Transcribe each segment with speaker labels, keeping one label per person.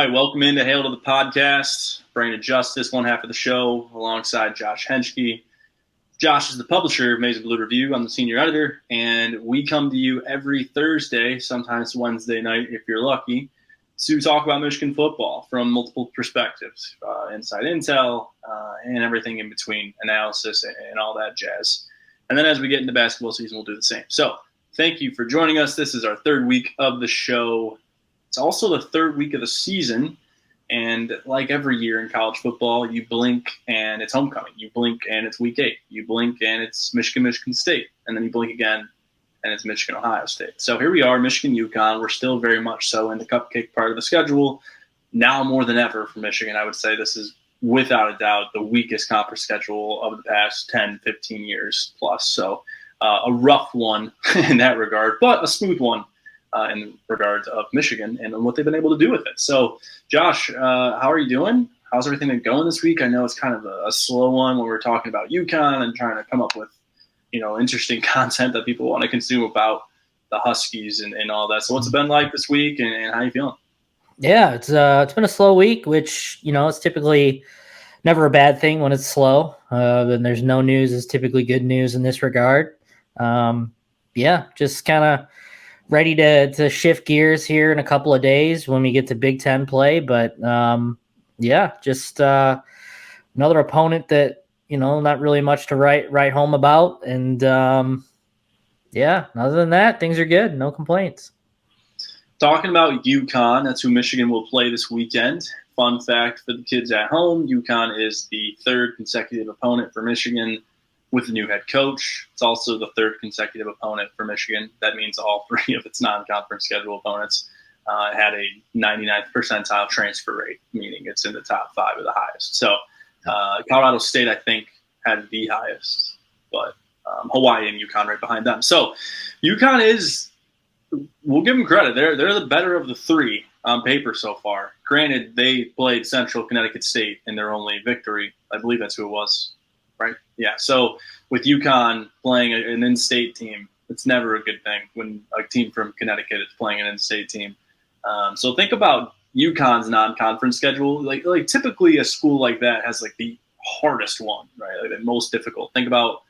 Speaker 1: right, welcome into Hail to the Podcast. Brandon Justice, one half of the show, alongside Josh Henschke. Josh is the publisher of Maize Review. I'm the senior editor, and we come to you every Thursday, sometimes Wednesday night if you're lucky, to talk about Michigan football from multiple perspectives, inside intel, and everything in between, analysis, and all that jazz. And then as we get into basketball season, we'll do the same. So thank you for joining us. This is our third week of the show. It's also the third week of the season, and like every year in college football, you blink and it's homecoming. You blink and it's week 8. You blink and it's Michigan State, and then you blink again and it's Michigan-Ohio State. So here we are, Michigan UConn. We're still very much so in the cupcake part of the schedule. Now more than ever for Michigan, I would say this is without a doubt the weakest conference schedule of the past 10, 15 years plus. So a rough one in that regard, but a smooth one in regards of Michigan and what they've been able to do with it. So, Josh, how are you doing? How's everything been going this week? I know it's kind of a slow one when we're talking about UConn and trying to come up with, interesting content that people want to consume about the Huskies and all that. So what's it been like this week, and how are you feeling?
Speaker 2: Yeah, it's been a slow week, which, it's typically never a bad thing when it's slow. Then there's no news is typically good news in this regard. Just kind of ready to shift gears here in a couple of days when we get to Big Ten play. But just another opponent that, not really much to write home about. And other than that, things are good. No complaints.
Speaker 1: Talking about UConn, that's who Michigan will play this weekend. Fun fact for the kids at home, UConn is the third consecutive opponent for Michigan with a new head coach. It's also the third consecutive opponent for Michigan. That means all three of its non-conference schedule opponents had a 99th percentile transfer rate, meaning it's in the top 5 of the highest. So Colorado State, I think, had the highest, but Hawaii and UConn right behind them. So UConn is, we'll give them credit. They're the better of the three on paper so far. Granted, they played Central Connecticut State in their only victory. I believe that's who it was. Right? Yeah. So with UConn playing an in-state team, it's never a good thing when a team from Connecticut is playing an in-state team. So think about UConn's non-conference schedule. Like typically a school like that has like the hardest one, right? Like the most difficult. Think about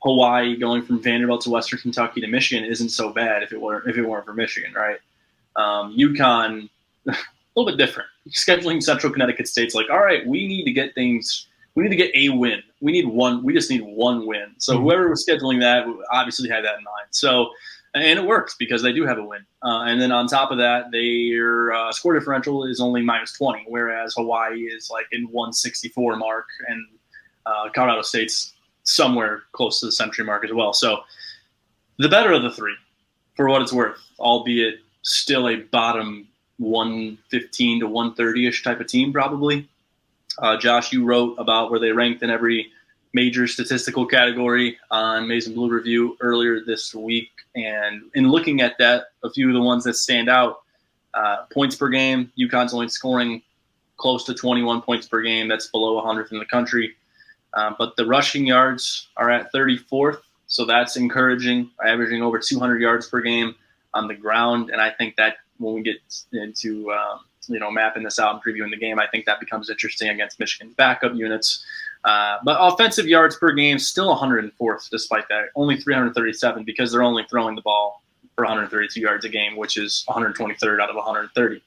Speaker 1: Hawaii going from Vanderbilt to Western Kentucky to Michigan isn't so bad if it weren't for Michigan, right? UConn, a little bit different. Scheduling Central Connecticut State's like, all right, we need to get a win. We just need one win. So whoever was scheduling that obviously had that in mind. So, and it works because they do have a win. And then on top of that, their score differential is only -20, whereas Hawaii is like in 164 mark, and Colorado State's somewhere close to the century mark as well. So the better of the three, for what it's worth, albeit still a bottom 115 to 130-ish type of team probably. Josh, you wrote about where they ranked in every major statistical category on Maize and Blue Review earlier this week. And in looking at that, a few of the ones that stand out, points per game, UConn's only scoring close to 21 points per game. That's below 100th in the country. But the rushing yards are at 34th, so that's encouraging, averaging over 200 yards per game on the ground. And I think that when we get into mapping this out and previewing the game, I think that becomes interesting against Michigan's backup units. But offensive yards per game, still 104th despite that. Only 337 because they're only throwing the ball for 132 yards a game, which is 123rd out of 130.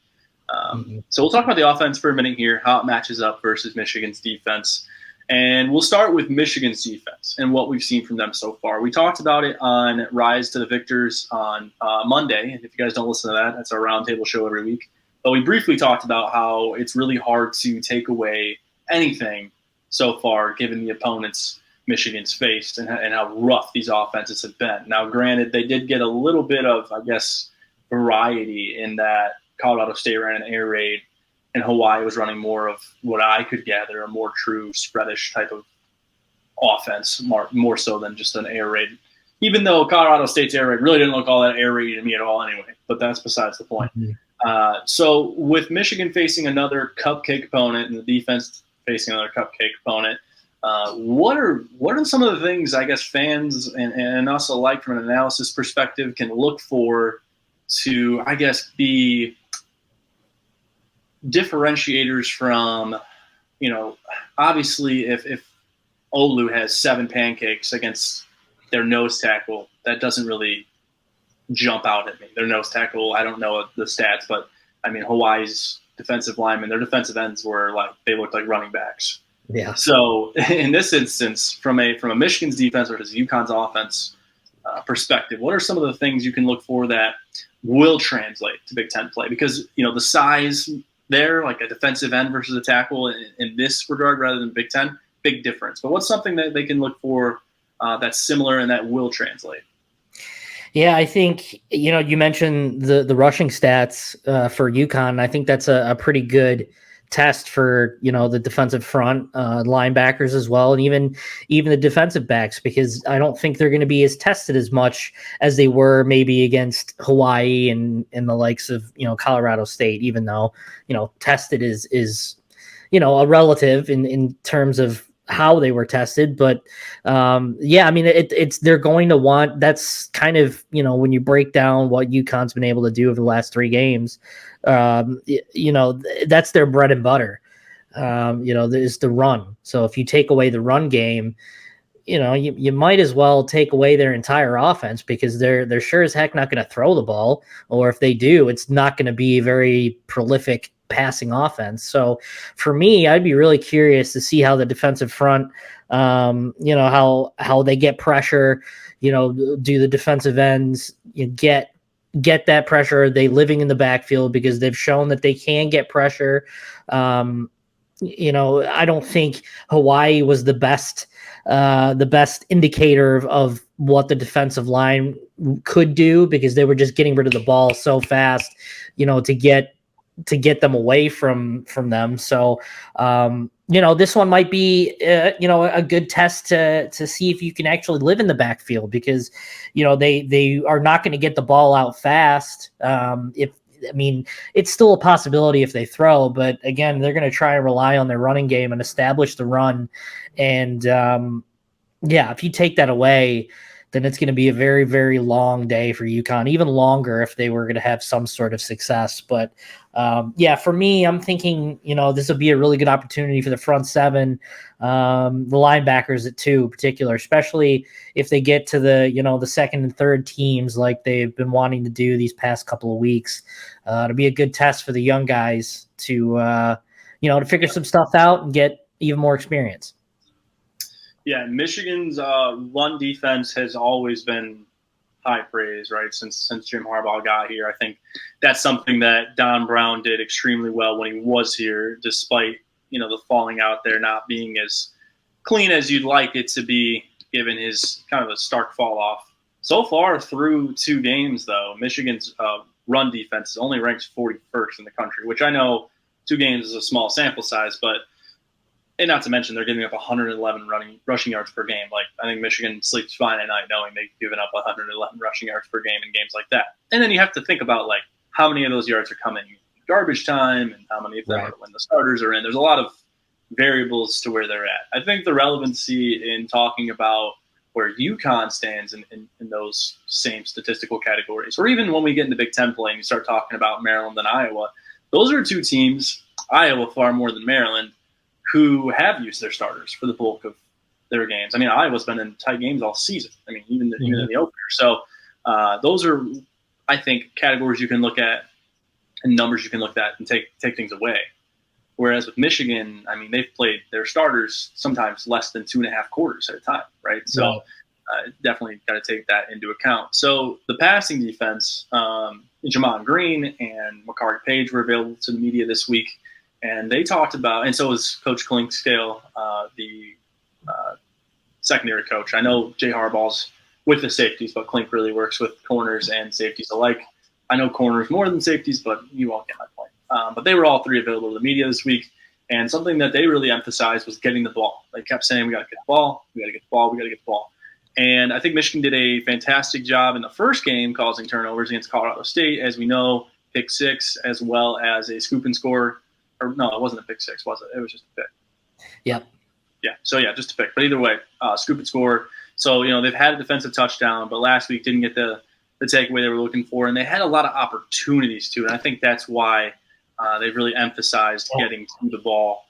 Speaker 1: So we'll talk about the offense for a minute here, how it matches up versus Michigan's defense. And we'll start with Michigan's defense and what we've seen from them so far. We talked about it on Rise to the Victors on Monday. And if you guys don't listen to that, that's our roundtable show every week. But we briefly talked about how it's really hard to take away anything so far, given the opponents Michigan's faced and how rough these offenses have been. Now, granted, they did get a little bit of, variety in that Colorado State ran an air raid and Hawaii was running more of what I could gather, a more true spreadish type of offense, more so than just an air raid. Even though Colorado State's air raid really didn't look all that air raid to me at all anyway, but that's besides the point. So with Michigan facing another cupcake opponent and the defense facing another cupcake opponent, what are some of the things I guess fans and us alike from an analysis perspective can look for to, I guess, be differentiators from, obviously if Olu has 7 pancakes against their nose tackle, that doesn't really jump out at me. Their nose tackle, I don't know the stats, but I mean, Hawaii's defensive linemen, their defensive ends were they looked like running backs.
Speaker 2: Yeah.
Speaker 1: So in this instance, from a Michigan's defense versus UConn's offense perspective, what are some of the things you can look for that will translate to Big Ten play? Because, the size there, like a defensive end versus a tackle in this regard rather than Big Ten, big difference. But what's something that they can look for that's similar and that will translate?
Speaker 2: Yeah, I think, you mentioned the rushing stats for UConn. I think that's a pretty good test for, the defensive front linebackers as well. And even the defensive backs, because I don't think they're going to be as tested as much as they were maybe against Hawaii and the likes of, Colorado State, even though, tested is, a relative in terms of how they were tested. But I mean, it's they're going to want, that's kind of, when you break down what UConn's been able to do over the last 3 games, that's their bread and butter. Is the run. So if you take away the run game, you might as well take away their entire offense, because they're sure as heck not going to throw the ball, or if they do, it's not going to be a very prolific passing offense. So for me, I'd be really curious to see how the defensive front, how they get pressure, do the defensive ends get that pressure? Are they living in the backfield? Because they've shown that they can get pressure. I don't think Hawaii was the best indicator of what the defensive line could do, because they were just getting rid of the ball so fast, to get them away from them. So, this one might be, a good test to see if you can actually live in the backfield, because, they are not going to get the ball out fast. It's still a possibility if they throw, but again, they're going to try and rely on their running game and establish the run. And if you take that away, then it's going to be a very, very long day for UConn, even longer if they were going to have some sort of success. But for me, I'm thinking, this will be a really good opportunity for the front 7, the linebackers at 2 in particular, especially if they get to the, the second and third teams like they've been wanting to do these past couple of weeks. It'll be a good test for the young guys to, to figure some stuff out and get even more experience.
Speaker 1: Yeah, Michigan's run defense has always been high praise, right? Since Jim Harbaugh got here, I think that's something that Don Brown did extremely well when he was here, despite the falling out there not being as clean as you'd like it to be, given his kind of a stark fall off. So far through 2 games, though, Michigan's run defense only ranks 41st in the country, which I know 2 games is a small sample size, but. And not to mention, they're giving up 111 rushing yards per game. Like, I think Michigan sleeps fine at night knowing they've given up 111 rushing yards per game in games like that. And then you have to think about, how many of those yards are coming in garbage time and how many of them are when the starters are in. There's a lot of variables to where they're at. I think the relevancy in talking about where UConn stands in those same statistical categories, or even when we get into Big Ten play and you start talking about Maryland and Iowa, those are 2 teams, Iowa far more than Maryland, who have used their starters for the bulk of their games. I mean, Iowa's been in tight games all season. I mean, even in the opener. So those are, I think, categories you can look at and numbers you can look at and take things away. Whereas with Michigan, I mean, they've played their starters sometimes less than 2.5 quarters at a time, right? So definitely got to take that into account. So the passing defense, Jamon Green and Makari Page were available to the media this week. And they talked about, and so was Coach Clinkscale, the secondary coach. I know Jay Harbaugh's with the safeties, but Klink really works with corners and safeties alike. I know corners more than safeties, but you all get my point. But they were all 3 available to the media this week. And something that they really emphasized was getting the ball. They kept saying, we got to get the ball, we got to get the ball, we got to get the ball. And I think Michigan did a fantastic job in the first game causing turnovers against Colorado State. As we know, pick 6, as well as a scoop and score. Or no, it wasn't a pick 6, was it? It was just a pick.
Speaker 2: Yep.
Speaker 1: Yeah. So yeah, just a pick. But either way, scoop and score. So they've had a defensive touchdown, but last week didn't get the takeaway they were looking for, and they had a lot of opportunities too. And I think that's why They've really emphasized getting to the ball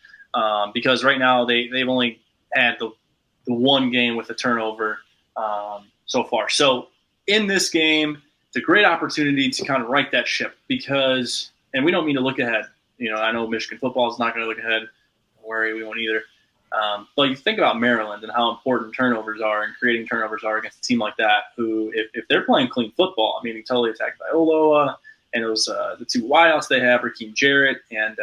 Speaker 1: because right now they've only had the one game with a turnover so far. So in this game, it's a great opportunity to kind of right that ship because, and we don't mean to look ahead. I know Michigan football is not going to look ahead. Don't worry, we won't either. But you think about Maryland and how important turnovers are and creating turnovers are against a team like that who, if they're playing clean football, meaning totally attacked by Oloa, and those the two wideouts they have, Raheem Jarrett and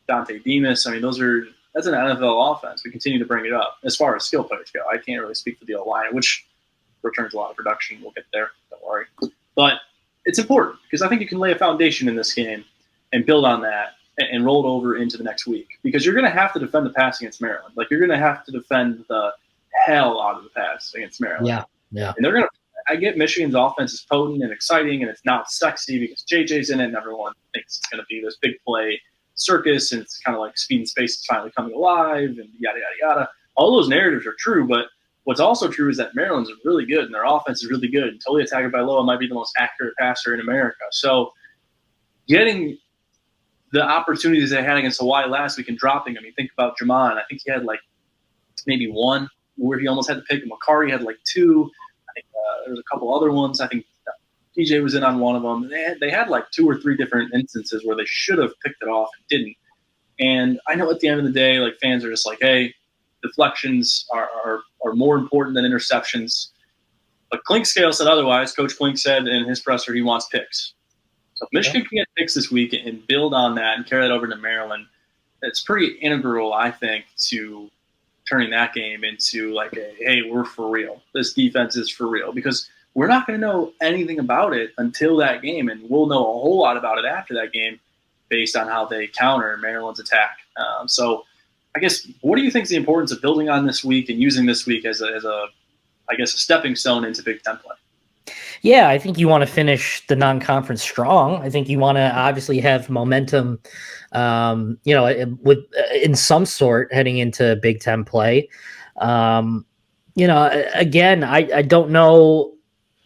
Speaker 1: Dante Demas. I mean, that's an NFL offense. We continue to bring it up. As far as skill players go, I can't really speak for the O-line, which returns a lot of production. We'll get there. Don't worry. But it's important because I think you can lay a foundation in this game and build on that and roll it over into the next week because you're going to have to defend the pass against Maryland. Like, you're going to have to defend the hell out of the pass against Maryland.
Speaker 2: Yeah.
Speaker 1: And they're going to – I get Michigan's offense is potent and exciting and it's not sexy because JJ's in it and everyone thinks it's going to be this big play circus and it's kind of like Speed and Space is finally coming alive and yada, yada, yada. All those narratives are true, but what's also true is that Maryland's really good and their offense is really good. And Totally Attacked by Loa might be the most accurate passer in America. So getting the opportunities they had against Hawaii last week and dropping them, you think about Jamon. I think he had like maybe one where he almost had to pick. Makari had like two. I think there was a couple other ones. I think DJ was in on one of them. They had like 2 or 3 different instances where they should have picked it off and didn't. And I know at the end of the day, like, fans are just like, hey, deflections are more important than interceptions. But Clinkscale said otherwise. Coach Klink said in his presser he wants picks. So if Michigan can get picks this week and build on that and carry that over to Maryland, it's pretty integral, I think, to turning that game into like hey, we're for real. This defense is for real. Because we're not going to know anything about it until that game, and we'll know a whole lot about it after that game based on how they counter Maryland's attack. So I guess, what do you think is the importance of building on this week and using this week as a stepping stone into Big Ten play?
Speaker 2: Yeah, I think you want to finish the non-conference strong. I think you want to obviously have momentum, with in some sort heading into Big Ten play. Again, I don't know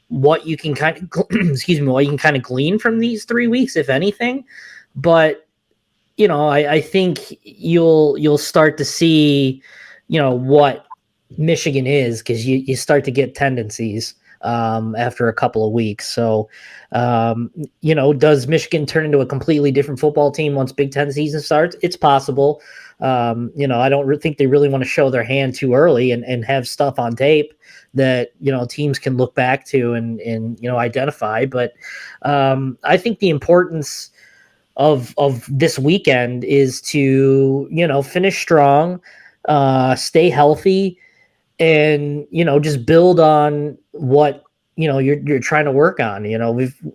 Speaker 2: what you can kind of glean from these 3 weeks, if anything, but I think you'll start to see, what Michigan is, because you start to get tendencies after a couple of weeks. So, does Michigan turn into a completely different football team once Big Ten season starts? It's possible. I don't think they really want to show their hand too early and have stuff on tape that, teams can look back to and identify. But I think the importance of this weekend is to, finish strong, stay healthy, and just build on what you're trying to work on.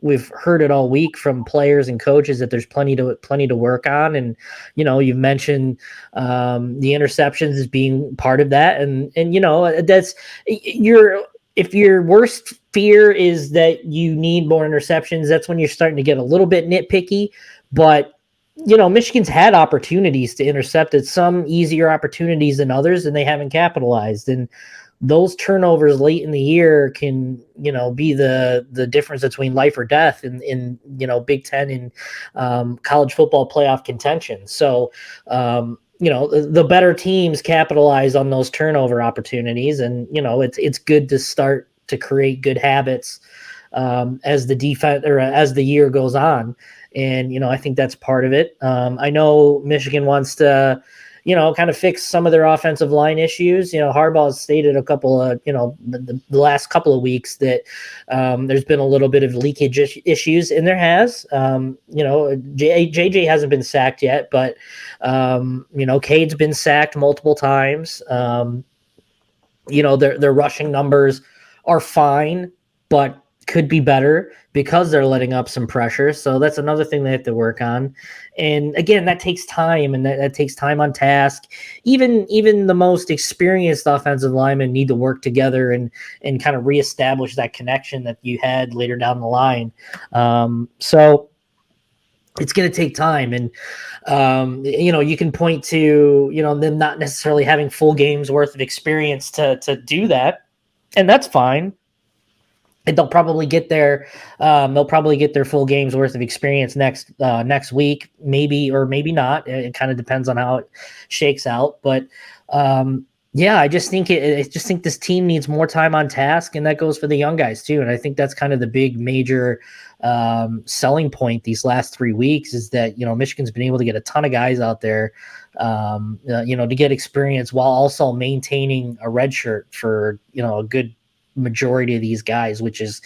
Speaker 2: We've heard it all week from players and coaches that there's plenty to work on, and you've mentioned the interceptions as being part of that, and that's if your worst fear is that you need more interceptions, that's when you're starting to get a little bit nitpicky. But Michigan's had opportunities to intercept it, some easier opportunities than others, and they haven't capitalized. And those turnovers late in the year can, be the difference between life or death in Big Ten and college football playoff contention. So, the better teams capitalize on those turnover opportunities, and it's good to start to create good habits as the defense or as the year goes on. And, I think that's part of it. I know Michigan wants to, kind of fix some of their offensive line issues. Harbaugh has stated a couple of, the last couple of weeks that there's been a little bit of leakage issues, and there has. JJ hasn't been sacked yet, but, Cade's been sacked multiple times. Their rushing numbers are fine, but could be better because they're letting up some pressure. So that's another thing they have to work on. And again, that takes time, and that takes time on task. Even the most experienced offensive linemen need to work together and kind of reestablish that connection that you had later down the line. So it's going to take time. And, you can point to, them not necessarily having full games worth of experience to do that. And that's fine. And they'll probably get their full game's worth of experience next week, maybe or maybe not. It kind of depends on how it shakes out. But yeah, I just think this team needs more time on task, and that goes for the young guys too. And I think that's kind of the big major selling point these last 3 weeks is that Michigan's been able to get a ton of guys out there, to get experience while also maintaining a red shirt for a good majority of these guys, which is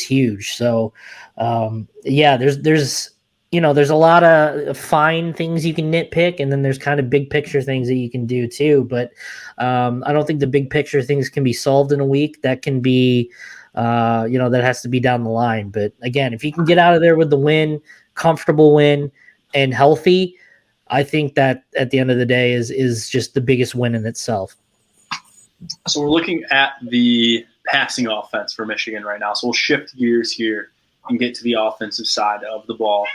Speaker 2: huge. So yeah, there's a lot of fine things you can nitpick, and then there's kind of big picture things that you can do too. But I don't think the big picture things can be solved in a week. That can be that has to be down the line. But again, if you can get out of there with the win, comfortable win, and healthy, I think that at the end of the day is just the biggest win in itself.
Speaker 1: So we're looking at the passing offense for Michigan right now. So we'll shift gears here and get to the offensive side of the ball.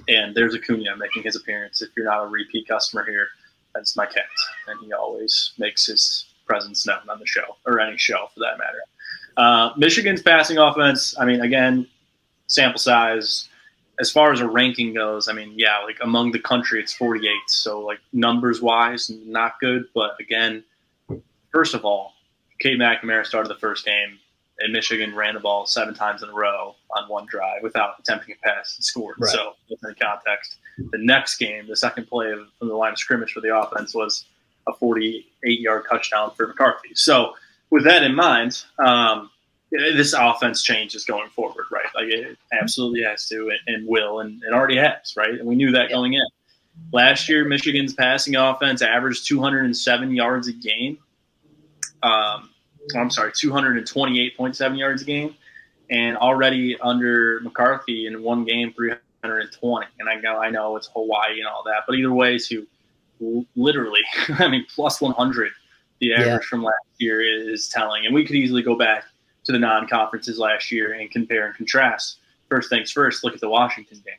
Speaker 1: And there's Acuna making his appearance. If you're not a repeat customer here, that's my cat. And he always makes his presence known on the show, or any show for that matter. Michigan's passing offense, I mean, again, sample size. As far as a ranking goes, I mean, yeah, like among the country, it's 48. So, like, numbers-wise, not good. But, again, first of all, Cade McNamara started the first game, and Michigan ran the ball 7 times in a row on one drive without attempting a pass and scored. Right. So, within context, the next game, the second play from the line of scrimmage for the offense was a 48-yard touchdown for McCarthy. So, with that in mind, this offense changes going forward, right? Like, it absolutely has to and will, and it already has, right? And we knew that going in. Last year, Michigan's passing offense averaged 207 yards a game. 228.7 yards a game, and already under McCarthy in one game, 320. And I know it's Hawaii and all that, but either way, to literally, I mean, plus 100, the average from last year is telling. And we could easily go back to the non-conferences last year and compare and contrast. First things first, look at the Washington game.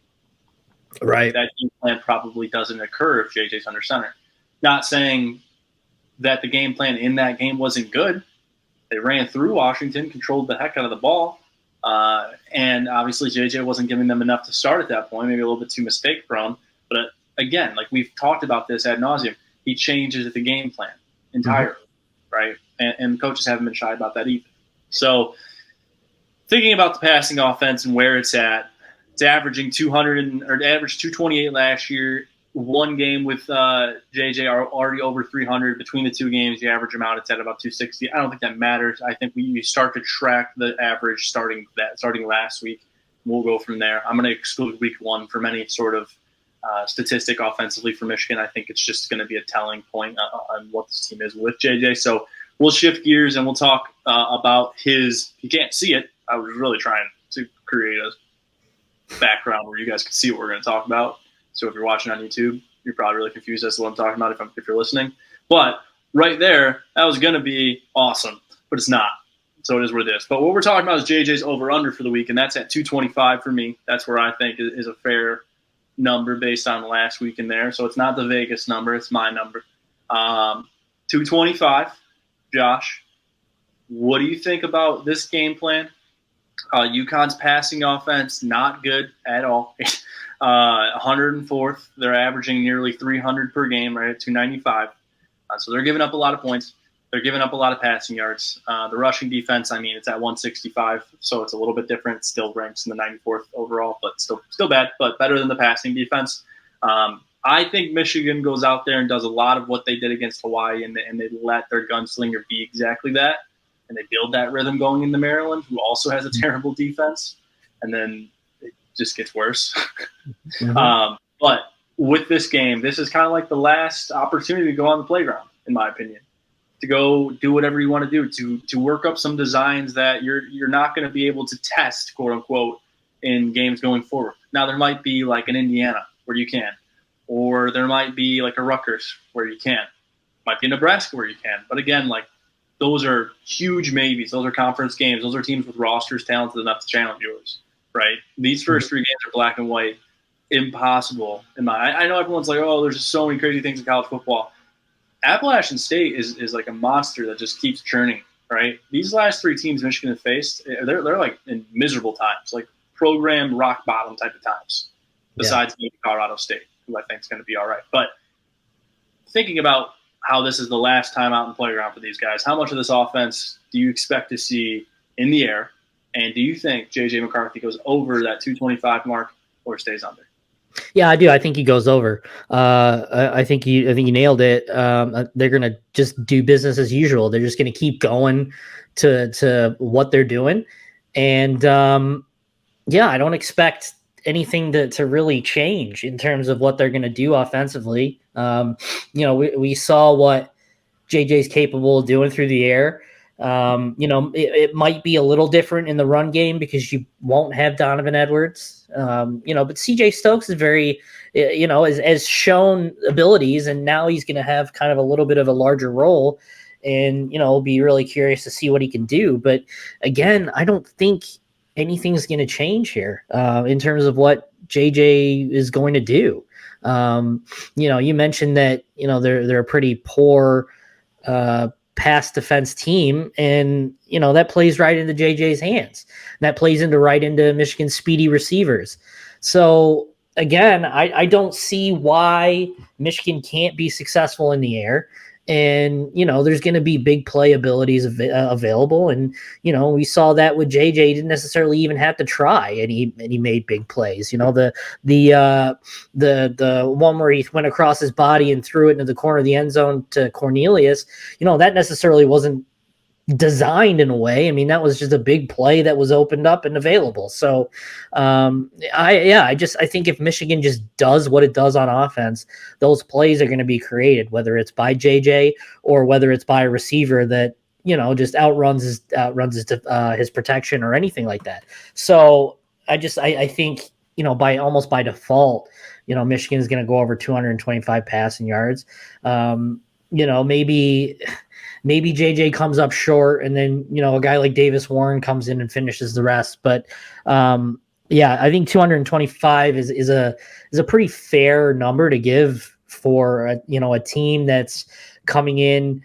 Speaker 2: Right.
Speaker 1: That game plan probably doesn't occur if JJ's under center. Not saying that the game plan in that game wasn't good. They ran through Washington, controlled the heck out of the ball, and obviously JJ wasn't giving them enough to start at that point, maybe a little bit too mistake-prone. But again, like we've talked about this ad nauseum, he changes the game plan entirely, right? And coaches haven't been shy about that either. So thinking about the passing offense and where it's at, it's averaging 228 last year. One game with JJ are already over 300. Between the two games, you average them out, it's at about 260. I don't think that matters. I think we start to track the average starting last week. We'll go from there. I'm going to exclude week 1 from any sort of statistic offensively for Michigan. I think it's just going to be a telling point on what this team is with JJ. So we'll shift gears and we'll talk about his – you can't see it. I was really trying to create a background where you guys can see what we're going to talk about. So if you're watching on YouTube, you're probably really confused as to what I'm talking about if you're listening. But right there, that was going to be awesome, but it's not. So it is what it is. But what we're talking about is JJ's over-under for the week, and that's at 225 for me. That's where I think is a fair number based on last week in there. So it's not the Vegas number. It's my number. 225. Josh, what do you think about this game plan? UConn's passing offense, not good at all. 104th. They're averaging nearly 300 per game, right at 295. So they're giving up a lot of points. They're giving up a lot of passing yards. The rushing defense, I mean, it's at 165, so it's a little bit different. It still ranks in the 94th overall, but still bad, but better than the passing defense. I think Michigan goes out there and does a lot of what they did against Hawaii, and they let their gunslinger be exactly that. And they build that rhythm going into Maryland, who also has a terrible defense. And then it just gets worse. But with this game, this is kind of like the last opportunity to go on the playground, in my opinion, to go do whatever you want to do, to work up some designs that you're not going to be able to test, quote unquote, in games going forward. Now, there might be like an Indiana where you can, or there might be like a Rutgers where you can, might be Nebraska where you can. But again, like, those are huge maybes. Those are conference games. Those are teams with rosters talented enough to challenge yours, right? These first 3 games are black and white. Impossible. I know everyone's like, oh, there's just so many crazy things in college football. Appalachian State is like a monster that just keeps churning right? These last three teams Michigan have faced, they're like in miserable times, like program rock bottom type of times. Besides maybe Colorado State, who I think is going to be all right. But thinking about how this is the last time out in the playground for these guys, how much of this offense do you expect to see in the air? And do you think J.J. McCarthy goes over that 225 mark or stays under?
Speaker 2: Yeah, I do. I think he goes over. I think you nailed it. They're gonna just do business as usual. They're just gonna keep going to what they're doing, and yeah, I don't expect anything to really change in terms of what they're gonna do offensively. We saw what JJ's capable of doing through the air. It might be a little different in the run game because you won't have Donovan Edwards. But CJ Stokes is very, has shown abilities, and now he's going to have kind of a little bit of a larger role. And, be really curious to see what he can do. But again, I don't think anything's going to change here in terms of what JJ is going to do. You mentioned that, they're a pretty poor pass defense team, and that plays right into JJ's hands. That plays right into Michigan's speedy receivers. So again, I don't see why Michigan can't be successful in the air. And there's going to be big play abilities available, and we saw that with JJ. He didn't necessarily even have to try, and he made big plays. The one where he went across his body and threw it into the corner of the end zone to Cornelius. That necessarily wasn't designed in a way. I mean, that was just a big play that was opened up and available. So I think if Michigan just does what it does on offense, those plays are going to be created, whether it's by JJ or whether it's by a receiver that just outruns his protection or anything like that. So I think by default, Michigan is going to go over 225 passing yards. Maybe JJ comes up short, and then a guy like Davis Warren comes in and finishes the rest. But I think 225 is a pretty fair number to give for a team that's coming in,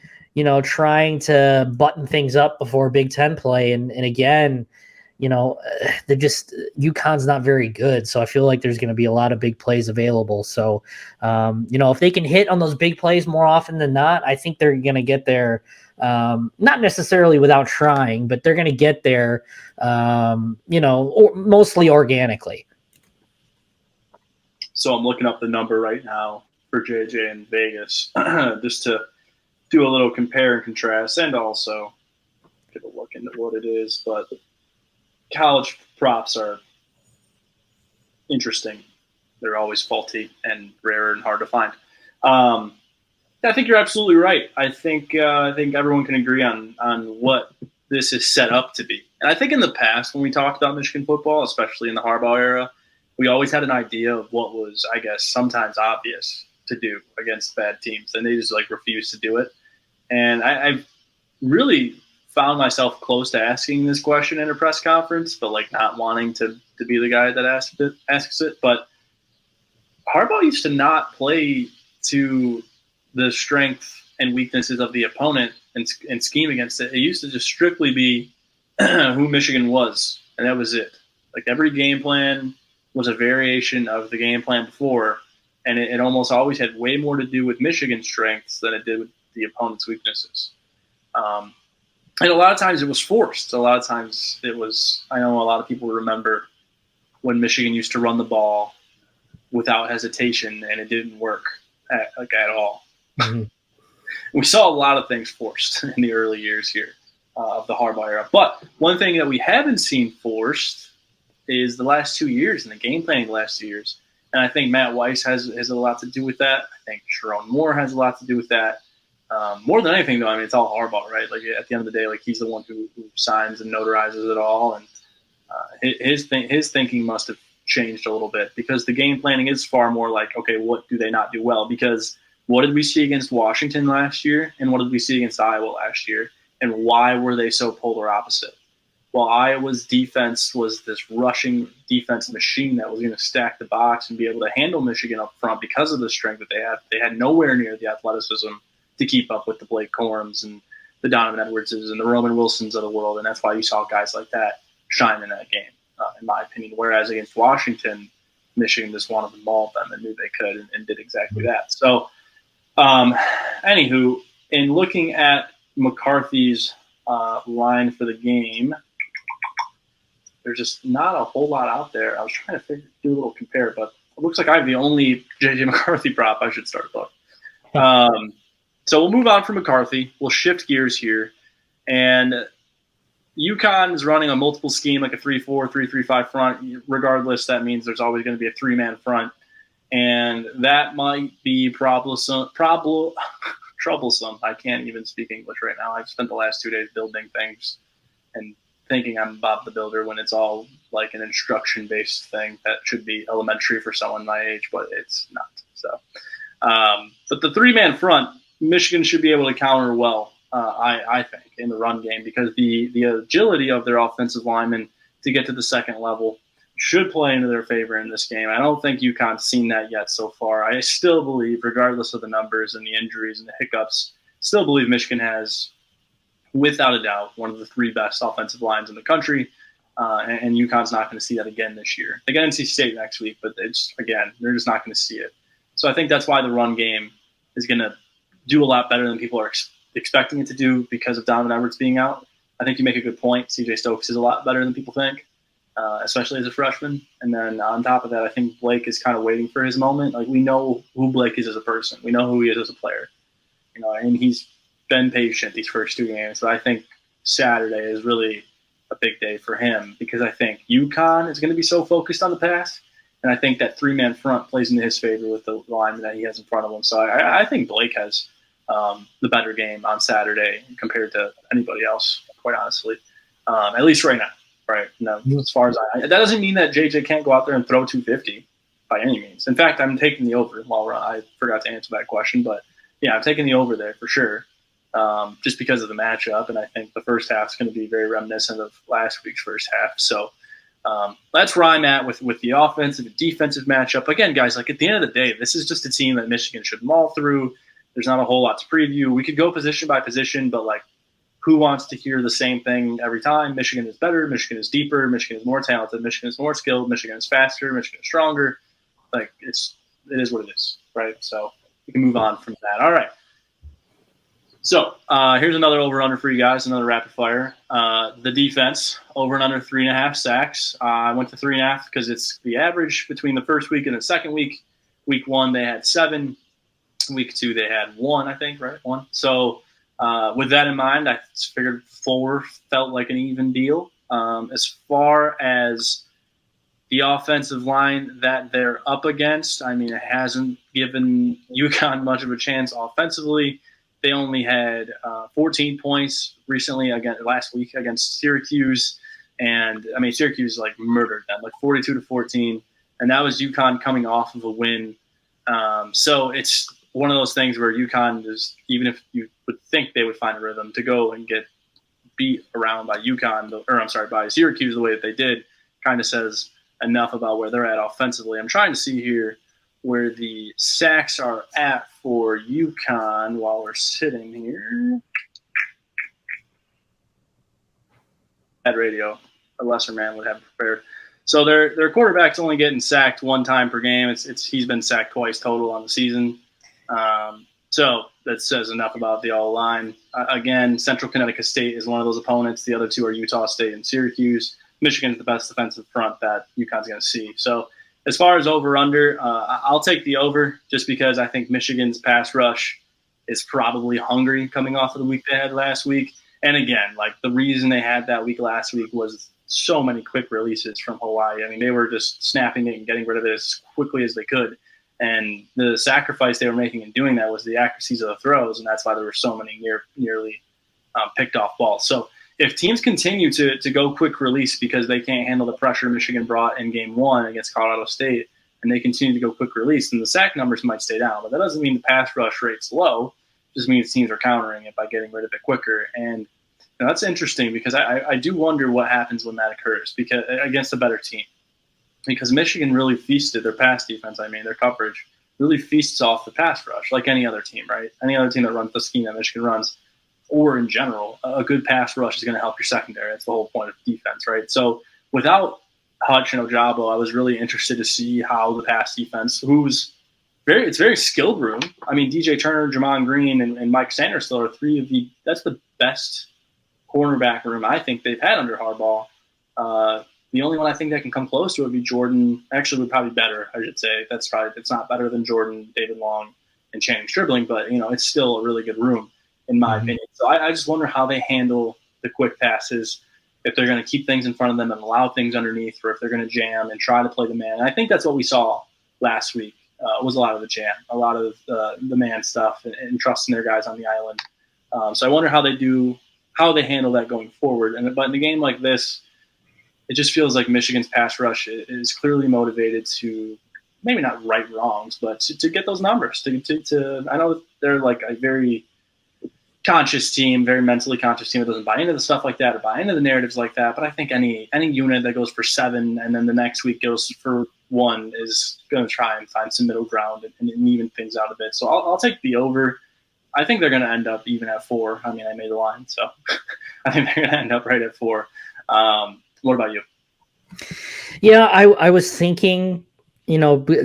Speaker 2: trying to button things up before Big Ten play. And again, they're just UConn's not very good, so I feel like there's going to be a lot of big plays available. So, if they can hit on those big plays more often than not, I think they're going to get there. Not necessarily without trying, but they're going to get there. Mostly organically.
Speaker 1: So I'm looking up the number right now for JJ in Vegas, just to do a little compare and contrast, and also get a look into what it is, but. College props are interesting. They're always faulty and rare and hard to find. I think you're absolutely right. I think everyone can agree on what this is set up to be. And I think in the past, when we talked about Michigan football, especially in the Harbaugh era, we always had an idea of what was, I guess, sometimes obvious to do against bad teams, and they just refused to do it. And I've really found myself close to asking this question in a press conference, but not wanting to be the guy that asks it. But Harbaugh used to not play to the strength and weaknesses of the opponent and scheme against it. It used to just strictly be who Michigan was, and that was it. Every game plan was a variation of the game plan before, and it almost always had way more to do with Michigan's strengths than it did with the opponent's weaknesses. And a lot of times it was forced. A lot of times it was, I know a lot of people remember when Michigan used to run the ball without hesitation, and it didn't work at all. Mm-hmm. We saw a lot of things forced in the early years here of the Harbaugh era. But one thing that we haven't seen forced is the last 2 years and the game planning the last 2 years. And I think Matt Weiss has a lot to do with that. I think Sharon Moore has a lot to do with that. More than anything, though, I mean, it's all Harbaugh, right? At the end of the day, he's the one who signs and notarizes it all, and his thinking must have changed a little bit, because the game planning is far more okay, what do they not do well? Because what did we see against Washington last year, and what did we see against Iowa last year, and why were they so polar opposite? Well, Iowa's defense was this rushing defense machine that was going to stack the box and be able to handle Michigan up front because of the strength that they had. They had nowhere near the athleticism to keep up with the Blake Corums and the Donovan Edwardses and the Roman Wilsons of the world, and that's why you saw guys like that shine in that game, in my opinion. Whereas against Washington, Michigan just wanted to maul them and knew they could and did exactly that. So, anywho, in looking at McCarthy's line for the game, there's just not a whole lot out there. I was trying to do a little compare, but it looks like I have the only J.J. McCarthy prop. I should start book. So we'll move on from McCarthy. We'll shift gears here. And UConn is running a multiple scheme, like a 3-4, 3-3-5 front. Regardless, that means there's always going to be a three-man front. And that might be troublesome. I can't even speak English right now. I've spent the last 2 days building things and thinking I'm Bob the Builder when it's all like an instruction-based thing that should be elementary for someone my age, but it's not. So, but the three-man front, Michigan should be able to counter well, I think, in the run game because the agility of their offensive linemen to get to the second level should play into their favor in this game. I don't think UConn's seen that yet so far. I still believe, regardless of the numbers and the injuries and the hiccups, still believe Michigan has, without a doubt, one of the three best offensive lines in the country, and UConn's not going to see that again this year. They get NC State next week, but they're just not going to see it. So I think that's why the run game is going to do a lot better than people are expecting it to do because of Donovan Edwards being out. I think you make a good point. CJ Stokes is a lot better than people think, especially as a freshman. And then on top of that, I think Blake is kind of waiting for his moment. Like, we know who Blake is as a person. We know who he is as a player. And he's been patient these first two games. But I think Saturday is really a big day for him because I think UConn is going to be so focused on the pass. And I think that three-man front plays into his favor with the line that he has in front of him. So I think Blake has the better game on Saturday compared to anybody else, quite honestly, at least right now. Right? No, as far as that doesn't mean that JJ can't go out there and throw 250 by any means. In fact, I'm taking the over. I forgot to answer that question, but yeah, I'm taking the over there for sure, just because of the matchup. And I think the first half is going to be very reminiscent of last week's first half. So that's where I'm at with the offensive and defensive matchup. Again, guys, like at the end of the day, this is just a team that Michigan should maul through. There's not a whole lot to preview. We could go position by position, but like, who wants to hear the same thing every time? Michigan is better. Michigan is deeper. Michigan is more talented. Michigan is more skilled. Michigan is faster. Michigan is stronger. Like, it is what it is, right? So we can move on from that. All right. So here's another over-under for you guys, another rapid fire. The defense, over and under 3.5 sacks. I went to 3.5 because it's the average between the first week and the second week. Week 1, they had 7. Week 2, they had 1, I think, right? 1. So with that in mind, I figured 4 felt like an even deal. As far as the offensive line that they're up against, I mean, it hasn't given UConn much of a chance offensively. They only had 14 points last week against Syracuse. And, I mean, Syracuse, like, murdered them, like 42-14. And that was UConn coming off of a win. So it's one of those things where UConn is, even if you would think they would find a rhythm to go and get beat around by by Syracuse the way that they did, kind of says enough about where they're at offensively. I'm trying to see here where the sacks are at for UConn while we're sitting here. At radio, a lesser man would have prepared. So their quarterback's only getting sacked 1 time per game. He's been sacked twice total on the season. So that says enough about the all-line. Again, Central Connecticut State is one of those opponents. The other 2 are Utah State and Syracuse. Michigan's the best defensive front that UConn's going to see. So as far as over-under, I'll take the over just because I think Michigan's pass rush is probably hungry coming off of the week they had last week. And again, like the reason they had that week last week was so many quick releases from Hawaii. I mean, they were just snapping it and getting rid of it as quickly as they could. And the sacrifice they were making in doing that was the accuracies of the throws, and that's why there were so many nearly picked off balls. So if teams continue to go quick release because they can't handle the pressure Michigan brought in game 1 against Colorado State, and they continue to go quick release, then the sack numbers might stay down. But that doesn't mean the pass rush rate's low. It just means teams are countering it by getting rid of it quicker. And that's interesting because I do wonder what happens when that occurs because against a better team. Because Michigan really feasted their pass defense, their coverage, really feasts off the pass rush like any other team, right? Any other team that runs the scheme that Michigan runs or in general, a good pass rush is going to help your secondary. That's the whole point of defense, right? So without Hutch and Ojabo, I was really interested to see how the pass defense, it's very skilled room. I mean, DJ Turner, Jamon Green, and Mike Sanderson are that's the best cornerback room I think they've had under Harbaugh. The only one I think that can come close to it would be Jordan. Actually, would probably be better, I should say. It's not better than Jordan, David Long, and Channing Stribling, but it's still a really good room in my opinion. So I just wonder how they handle the quick passes, if they're going to keep things in front of them and allow things underneath, or if they're going to jam and try to play the man. And I think that's what we saw last week. Was a lot of the jam, a lot of the man stuff, and trusting their guys on the island. So I wonder how they handle that going forward. But in a game like this, it just feels like Michigan's pass rush is clearly motivated to maybe not right wrongs, but to get those numbers. To I know they're like a very conscious team, very mentally conscious team that doesn't buy into the stuff like that or buy into the narratives like that. But I think any unit that goes for 7 and then the next week goes for 1 is going to try and find some middle ground and even things out a bit. So I'll take the over. I think they're going to end up even at 4. I mean, I made the line, so I think they're going to end up right at 4. What about you?
Speaker 2: Yeah, I was thinking,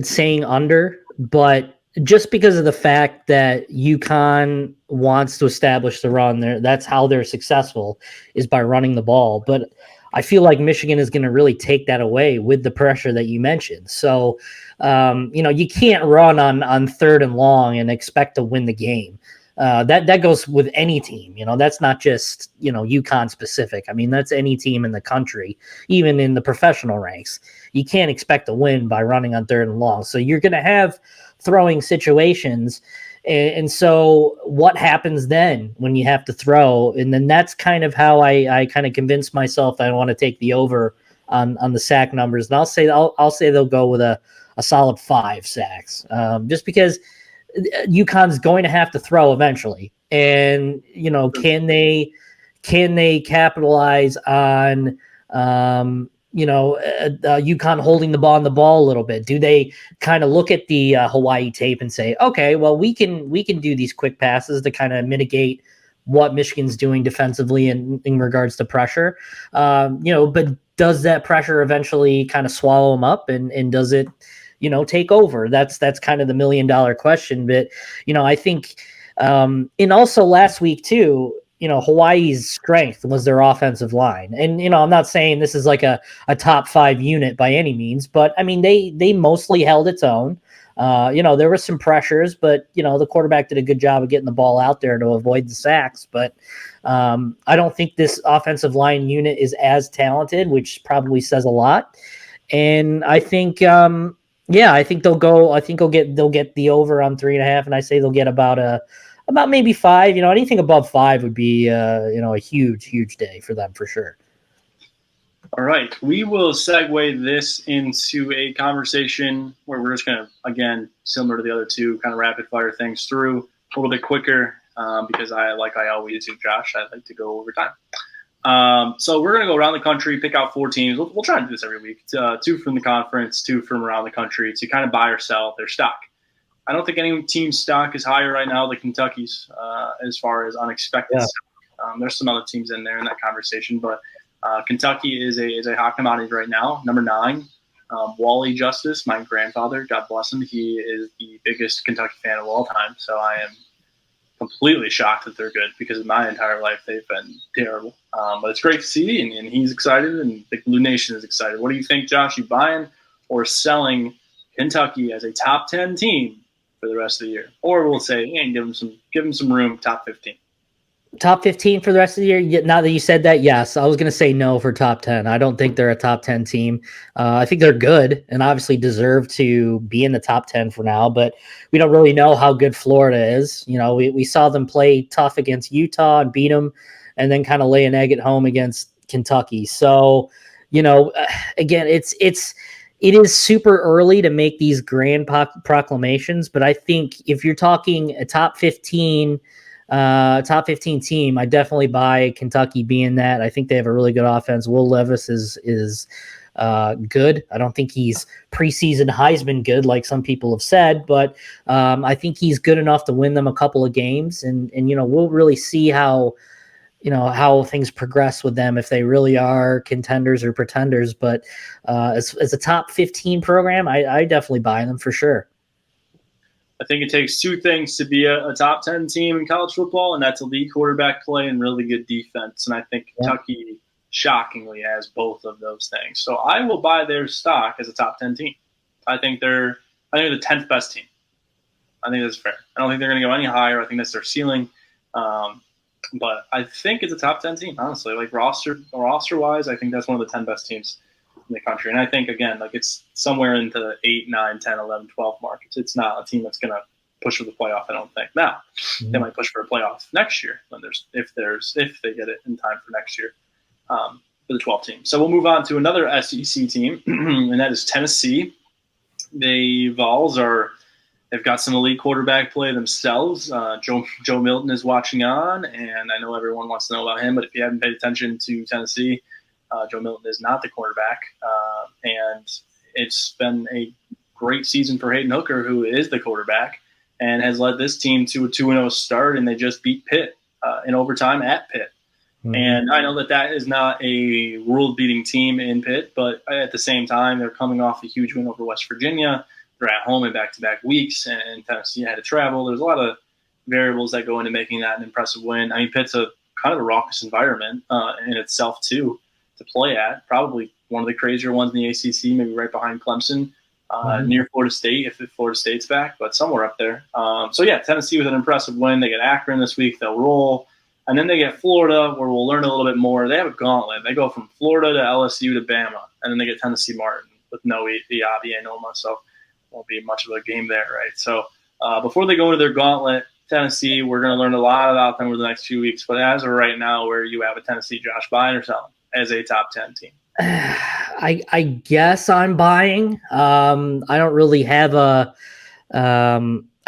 Speaker 2: saying under, but just because of the fact that UConn wants to establish the run there, that's how they're successful, is by running the ball. But I feel like Michigan is going to really take that away with the pressure that you mentioned. So, you can't run on 3rd and long and expect to win the game. That goes with any team. That's not just, UConn specific. I mean, that's any team in the country, even in the professional ranks. You can't expect to win by running on 3rd and long. So you're going to have throwing situations. And so what happens then when you have to throw? And then that's kind of how I kind of convinced myself that I want to take the over on the sack numbers. And I'll say they'll go with a solid 5 sacks, just because UConn's going to have to throw eventually. And, can they capitalize on, UConn holding the ball on the ball a little bit? Do they kind of look at the Hawaii tape and say, okay, well, we can do these quick passes to kind of mitigate what Michigan's doing defensively in regards to pressure? But does that pressure eventually kind of swallow them up, and does it, take over? That's kind of the $1 million question. But, I think, and also last week too, Hawaii's strength was their offensive line. And, I'm not saying this is like a top 5 unit by any means, but I mean, they mostly held its own. There were some pressures, but, the quarterback did a good job of getting the ball out there to avoid the sacks. But I don't think this offensive line unit is as talented, which probably says a lot. And I think, I think they'll get the over on 3.5. And I say they'll get about maybe 5. Anything above 5 would be, a huge day for them for sure.
Speaker 1: All right. We will segue this into a conversation where we're just going to, again, similar to the other two, kind of rapid fire things through a little bit quicker because I always do, Josh, I like to go over time. So we're going to go around the country, pick out 4 teams. We'll try to do this every week. 2 from the conference, 2 from around the country to kind of buy or sell their stock. I don't think any team's stock is higher right now than Kentucky's as far as unexpected stock. There's some other teams in there in that conversation, but Kentucky is a hot commodity right now. Number 9, Wally Justice, my grandfather, God bless him. He is the biggest Kentucky fan of all time, so I am completely shocked that they're good because my entire life they've been terrible. But it's great to see, and he's excited, and the Blue Nation is excited. What do you think, Josh? You buying or selling Kentucky as a top 10 team for the rest of the year? Or we'll say, give them some room, top 15.
Speaker 2: Top 15 for the rest of the year? Now that you said that, yes. I was going to say no for top 10. I don't think they're a top 10 team. I think they're good and obviously deserve to be in the top 10 for now, but we don't really know how good Florida is. We saw them play tough against Utah and beat them, and then kind of lay an egg at home against Kentucky. So, again, it is super early to make these grand proclamations, but I think if you're talking a top 15 team, I definitely buy Kentucky being that. I think they have a really good offense. Will Levis is good. I don't think he's preseason Heisman good, like some people have said, but I think he's good enough to win them a couple of games, and we'll really see how things progress with them, if they really are contenders or pretenders. But as a top 15 program, I definitely buy them for sure.
Speaker 1: I think it takes two things to be a top 10 team in college football, and that's elite quarterback play and really good defense. And I think Kentucky shockingly has both of those things. So I will buy their stock as a top 10 team. I think they're the 10th best team. I think that's fair. I don't think they're going to go any higher. I think that's their ceiling. But I think it's a top 10 team, honestly. Like roster-wise, I think that's one of the 10 best teams in the country. And I think, again, like it's somewhere into the 8, 9, 10, 11, 12 mark. It's not a team that's going to push for the playoff, I don't think. Now, they might push for a playoff next year if they get it in time for next year for the 12 team. So we'll move on to another SEC team, and that is Tennessee. The Vols they've got some elite quarterback play themselves. Joe Milton is watching on, and I know everyone wants to know about him, but if you haven't paid attention to Tennessee, Joe Milton is not the quarterback, and it's been a great season for Hayden Hooker, who is the quarterback, and has led this team to a 2-0 start, and they just beat Pitt in overtime at Pitt. Mm-hmm. And I know that is not a world-beating team in Pitt, but at the same time, they're coming off a huge win over West Virginia. They're at home in back-to-back weeks, and Tennessee had to travel. There's a lot of variables that go into making that an impressive win. I mean, Pitt's a kind of a raucous environment in itself, too, to play at. Probably one of the crazier ones in the ACC, maybe right behind Clemson, near Florida State, if Florida State's back, but somewhere up there. So, yeah, Tennessee with an impressive win. They get Akron this week. They'll roll. And then they get Florida, where we'll learn a little bit more. They have a gauntlet. They go from Florida to LSU to Bama, and then they get Tennessee Martin with no Iabi and Noma, so won't be much of a game there, right? So before they go into their gauntlet, Tennessee, we're going to learn a lot about them over the next few weeks. But as of right now, where you have a Tennessee, Josh, buying or selling as a top 10 team?
Speaker 2: I guess I'm buying. I don't really have a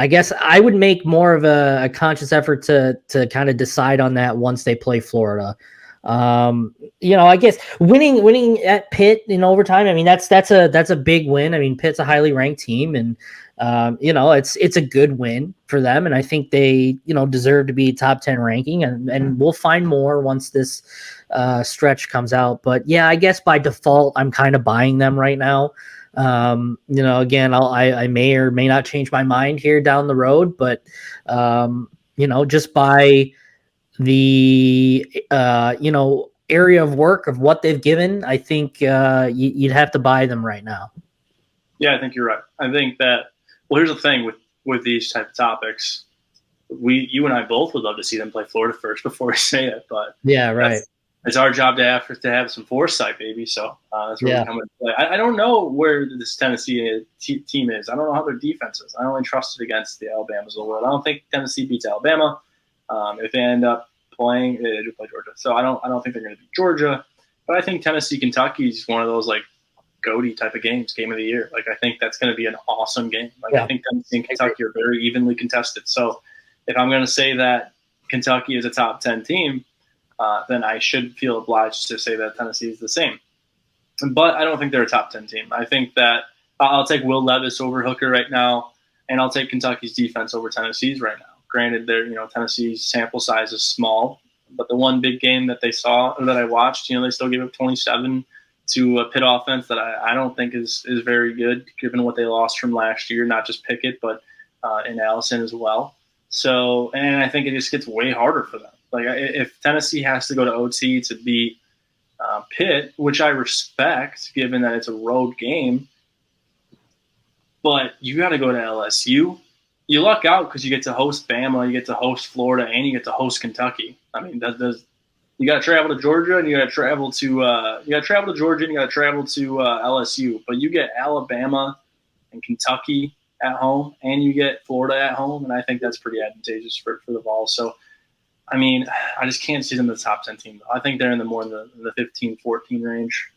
Speaker 2: I guess I would make more of a conscious effort to kind of decide on that once they play Florida. I guess winning at Pitt in overtime, I mean, that's a big win. I mean, Pitt's a highly ranked team, and it's a good win for them, and I think they deserve to be top 10 ranking, and we'll find more once this stretch comes out. But yeah, I guess by default I'm kind of buying them right now. Again, I may or may not change my mind here down the road, but just by the area of work of what they've given, I think you'd have to buy them right now.
Speaker 1: Yeah, I think you're right. I think that, well, here's the thing with these type of topics, you and I both would love to see them play Florida first before we say it, but
Speaker 2: yeah, right.
Speaker 1: It's our job to have some foresight, baby. So that's where we come into play. I don't know where this Tennessee team is. I don't know how their defense is. I only trust it against the Alabamas of the world. I don't think Tennessee beats Alabama. If they end up playing, they do play Georgia. So I don't think they're going to beat Georgia. But I think Tennessee-Kentucky is one of those like GOAT type of games, game of the year. Like I think that's going to be an awesome game. I think Tennessee and Kentucky are very evenly contested. So if I'm going to say that Kentucky is a top 10 team, then I should feel obliged to say that Tennessee is the same. But I don't think they're a top 10 team. I think that I'll take Will Levis over Hooker right now, and I'll take Kentucky's defense over Tennessee's right now. Granted, Tennessee's sample size is small, but the one big game that they saw or that I watched, they still gave up 27 to a Pitt offense that I don't think is very good, given what they lost from last year, not just Pickett, but in Allison as well. So, and I think it just gets way harder for them. Like if Tennessee has to go to OT to beat Pitt, which I respect, given that it's a road game, but you got to go to LSU. You luck out because you get to host Bama, you get to host Florida, and you get to host Kentucky. I mean, you got to travel to Georgia, and you got to travel to Georgia, and you got to travel to LSU. But you get Alabama and Kentucky at home, and you get Florida at home, and I think that's pretty advantageous for the Vols. So, I mean, I just can't see them as a top 10 team. I think they're in the 15, 14 range.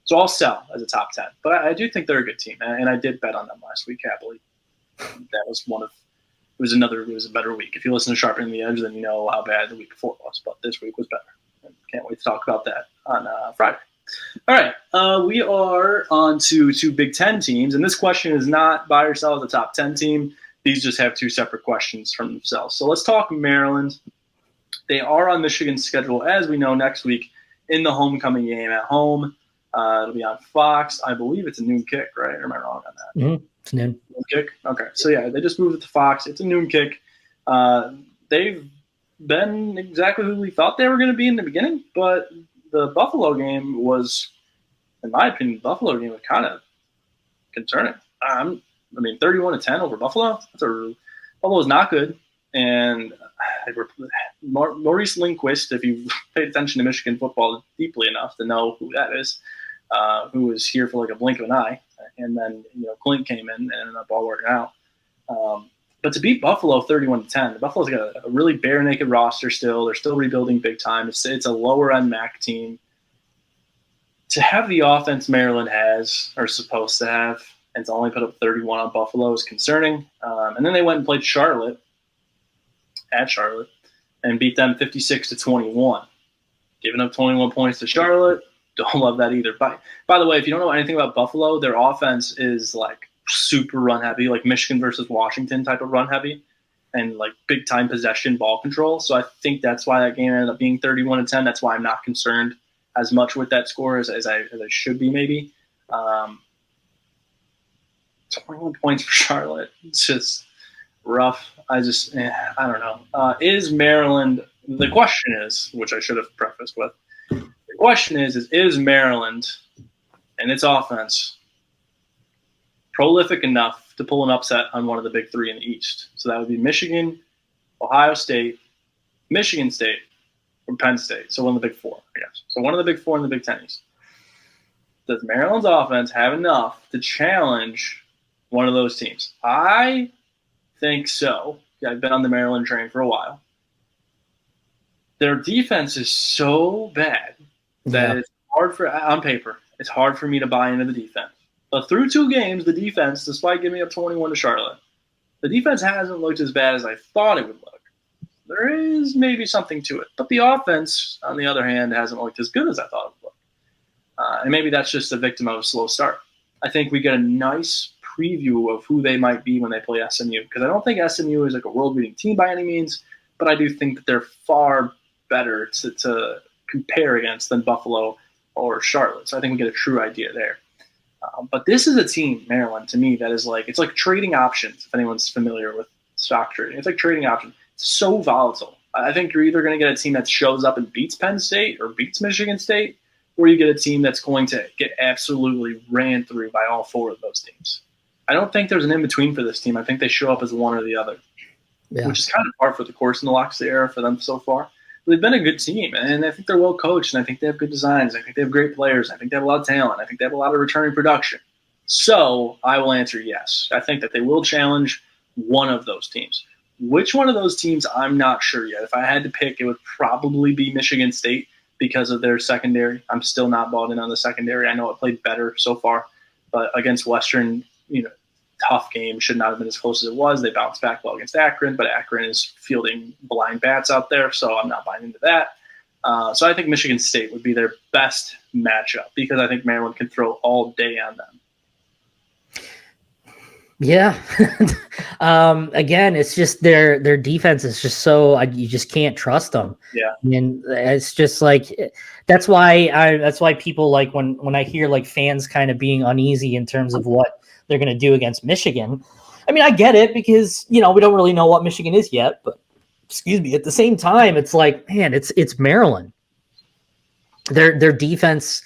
Speaker 1: So I'll sell as a top 10. But I do think they're a good team, and I did bet on them last week happily. That was it was a better week. If you listen to Sharpening the Edge, then you know how bad the week before was. But this week was better. And can't wait to talk about that on Friday. All right, we are on to two Big Ten teams, and this question is not by yourself the top 10 team. These just have two separate questions from themselves. So let's talk Maryland. They are on Michigan's schedule, as we know, next week in the homecoming game at home. It'll be on Fox. I believe it's a noon kick, right? Or am I wrong on that?
Speaker 2: Mm-hmm. It's noon.
Speaker 1: Noon kick? Okay. So, yeah, they just moved it to Fox. It's a noon kick. They've been exactly who we thought they were going to be in the beginning, but the Buffalo game was, in my opinion, the Buffalo game was kind of concerning. 31-10 over Buffalo. Buffalo's not good. And Maurice Lindquist, if you've paid attention to Michigan football deeply enough to know who that is, who was here for like a blink of an eye, and then Clint came in and ended up all working out. But to beat Buffalo 31-10, Buffalo's got a really bare naked roster still. They're still rebuilding big time. It's a lower end MAC team. To have the offense Maryland has or supposed to have, and to only put up 31 on Buffalo is concerning. And then they went and played Charlotte and beat them 56-21, giving up 21 points to Charlotte. Don't love that either. By the way, if you don't know anything about Buffalo, their offense is like super run heavy, like Michigan versus Washington type of run heavy, and like big time possession ball control. So I think that's why that game ended up being 31-10. That's why I'm not concerned as much with that score as I should be maybe. 21 points for Charlotte. It's just rough. I don't know. Is Maryland, the question is, which I should have prefaced with, the question is Maryland and its offense prolific enough to pull an upset on one of the big three in the East? So that would be Michigan, Ohio State, Michigan State, or Penn State. So one of the big four, I guess. So one of the big four in the Big Ten East. Does Maryland's offense have enough to challenge one of those teams? I think so. I've been on the Maryland train for a while. Their defense is so bad that it's hard on paper. It's hard for me to buy into the defense. But through two games, the defense, despite giving up 21 to Charlotte, the defense hasn't looked as bad as I thought it would look. There is maybe something to it. But the offense, on the other hand, hasn't looked as good as I thought it would look. And maybe that's just a victim of a slow start. I think we get a nice preview of who they might be when they play SMU, because I don't think SMU is like a world-beating team by any means, but I do think that they're far better to compare against than Buffalo or Charlotte. So I think we get a true idea there. But this is a team, Maryland, to me, that is like, it's like trading options, if anyone's familiar with stock trading. It's like trading options. It's so volatile. I think you're either going to get a team that shows up and beats Penn State or beats Michigan State, or you get a team that's going to get absolutely ran through by all four of those teams. I don't think there's an in-between for this team. I think they show up as one or the other, which is kind of par for the course in the Locksley era for them so far. They've been a good team, and I think they're well coached, and I think they have good designs. I think they have great players. I think they have a lot of talent. I think they have a lot of returning production. So I will answer yes. I think that they will challenge one of those teams. Which one of those teams, I'm not sure yet. If I had to pick, it would probably be Michigan State because of their secondary. I'm still not bought in on the secondary. I know it played better so far, but against Western, tough game. Should not have been as close as it was. They bounced back well against Akron, but Akron is fielding blind bats out there, so I'm not buying into that. So I think Michigan State would be their best matchup because I think Maryland can throw all day on them.
Speaker 2: Yeah. Again, it's just their defense is just so you just can't trust them.
Speaker 1: Yeah.
Speaker 2: And it's just like that's why people like when I hear like fans kind of being uneasy in terms of what they're going to do against Michigan. I mean, I get it because we don't really know what Michigan is yet, but excuse me, at the same time, it's like, man, it's Maryland. Their defense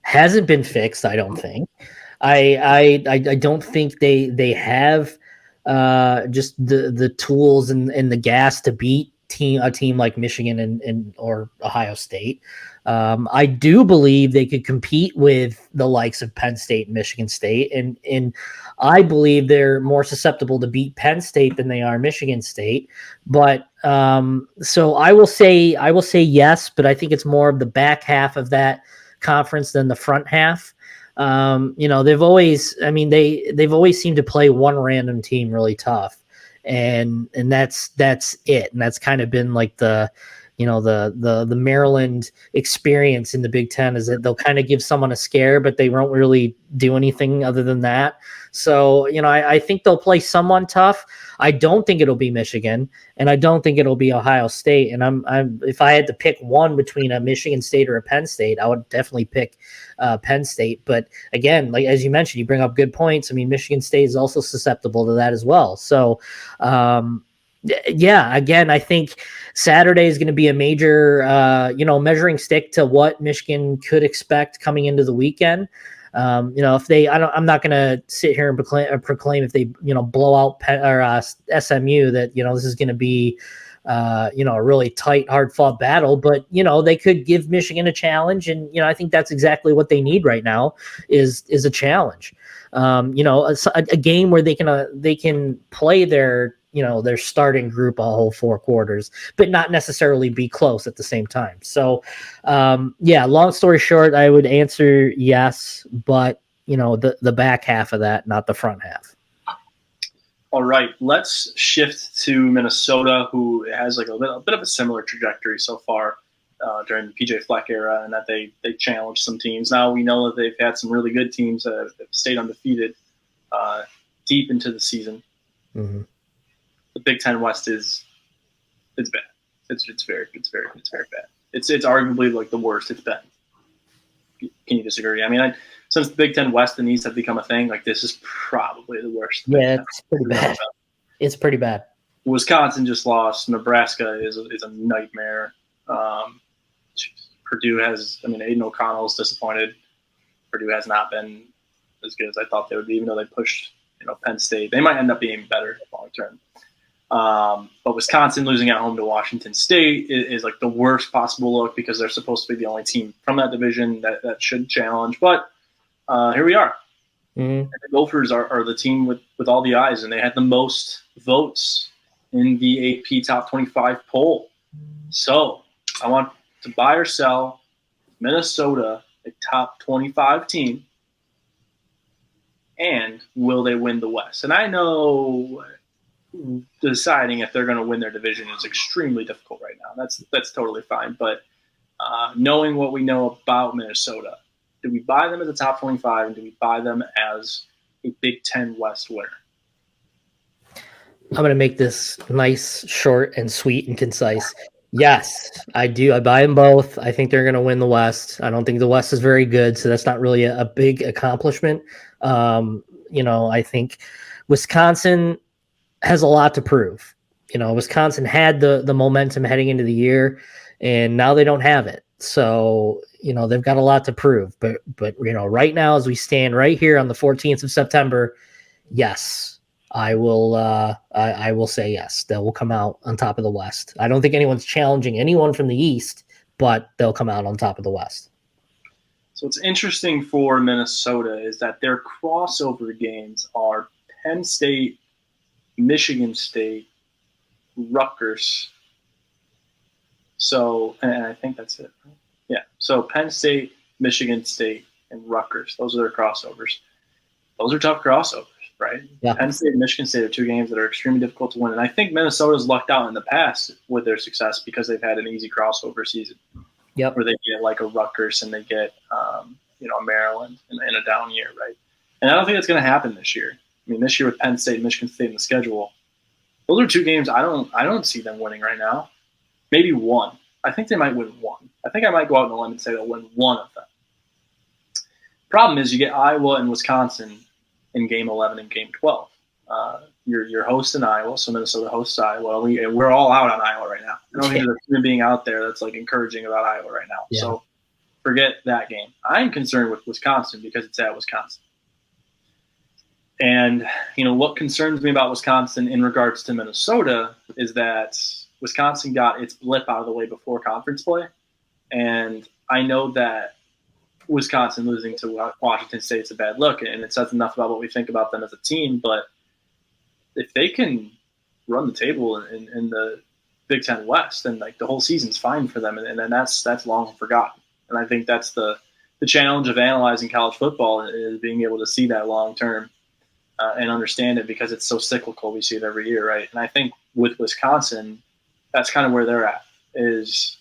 Speaker 2: hasn't been fixed, I don't think. I don't think they have just the tools and the gas to beat a team like Michigan and or Ohio State. I do believe they could compete with the likes of Penn State and Michigan State, and I believe they're more susceptible to beat Penn State than they are Michigan State. But so I will say yes, but I think it's more of the back half of that conference than the front half. They've always seemed to play one random team really tough, and that's it, and that's kind of been like the the Maryland experience in the Big Ten is that they'll kind of give someone a scare, but they won't really do anything other than that. So, I think they'll play someone tough. I don't think it'll be Michigan, and I don't think it'll be Ohio State. And I'm if I had to pick one between a Michigan State or a Penn State, I would definitely pick Penn State. But again, like as you mentioned, you bring up good points. I mean, Michigan State is also susceptible to that as well. So, yeah, again, I think Saturday is going to be a major, measuring stick to what Michigan could expect coming into the weekend. If I'm not going to sit here and proclaim if they, blow out SMU that, this is going to be, a really tight, hard fought battle, but, they could give Michigan a challenge. And, I think that's exactly what they need right now is a challenge. A game where they can play their starting group a whole 4 quarters, but not necessarily be close at the same time. So, long story short, I would answer yes, but the back half of that, not the front half.
Speaker 1: All right, let's shift to Minnesota, who has like a bit of a similar trajectory so far during the PJ Fleck era, and that they challenged some teams. Now we know that they've had some really good teams that have stayed undefeated deep into the season.
Speaker 2: Mm-hmm.
Speaker 1: The Big Ten West it's bad. It's very bad. It's arguably like the worst it's been. Can you disagree? I mean, since the Big Ten West and East have become a thing, like this is probably the worst.
Speaker 2: Yeah, it's pretty bad. It's pretty bad.
Speaker 1: Wisconsin just lost. Nebraska is a nightmare. Purdue Aiden O'Connell is disappointed. Purdue has not been as good as I thought they would be, even though they pushed Penn State. They might end up being better long term. But Wisconsin losing at home to Washington State is like the worst possible look because they're supposed to be the only team from that division that should challenge. But here we are.
Speaker 2: Mm-hmm.
Speaker 1: The Gophers are the team with all the eyes, and they had the most votes in the AP Top 25 poll. So I want to buy or sell Minnesota a top 25 team, and will they win the West? And I know deciding if they're going to win their division is extremely difficult right now. That's totally fine. But knowing what we know about Minnesota, do we buy them as a top 25, and do we buy them as a Big Ten West winner?
Speaker 2: I'm going to make this nice, short, and sweet and concise. Yes, I do. I buy them both. I think they're going to win the West. I don't think the West is very good, so that's not really a big accomplishment. I think Wisconsin has a lot to prove. Wisconsin had the momentum heading into the year, and now they don't have it. So, they've got a lot to prove. But right now, as we stand right here on the 14th of September, yes, I will say yes. They will come out on top of the West. I don't think anyone's challenging anyone from the East, but they'll come out on top of the West.
Speaker 1: So what's interesting for Minnesota is that their crossover games are Penn State, Michigan State, Rutgers. So, and I think that's it. Yeah. So Penn State, Michigan State, and Rutgers. Those are their crossovers. Those are tough crossovers, right?
Speaker 2: Yeah.
Speaker 1: Penn State and Michigan State are 2 games that are extremely difficult to win. And I think Minnesota's lucked out in the past with their success because they've had an easy crossover season.
Speaker 2: Yep.
Speaker 1: Where they get like a Rutgers and they get, Maryland in a down year, right? And I don't think that's going to happen this year. I mean, this year with Penn State and Michigan State in the schedule, those are 2 games I don't see them winning right now. Maybe 1. I think they might win 1. I think I might go out on a limb and say they'll win 1 of them. Problem is you get Iowa and Wisconsin in Game 11 and Game 12. You're hosting Iowa, so Minnesota hosts Iowa. We're all out on Iowa right now. I don't think there's a human being out there that's like encouraging about Iowa right now.
Speaker 2: Yeah.
Speaker 1: So forget that game. I'm concerned with Wisconsin because it's at Wisconsin. And, what concerns me about Wisconsin in regards to Minnesota is that Wisconsin got its blip out of the way before conference play. And I know that Wisconsin losing to Washington State is a bad look, and it says enough about what we think about them as a team. But if they can run the table in the Big Ten West, then like the whole season's fine for them, and then that's long forgotten. And I think that's the challenge of analyzing college football is being able to see that long term and understand it because it's so cyclical. We see it every year, right? And I think with Wisconsin, that's kind of where they're at. is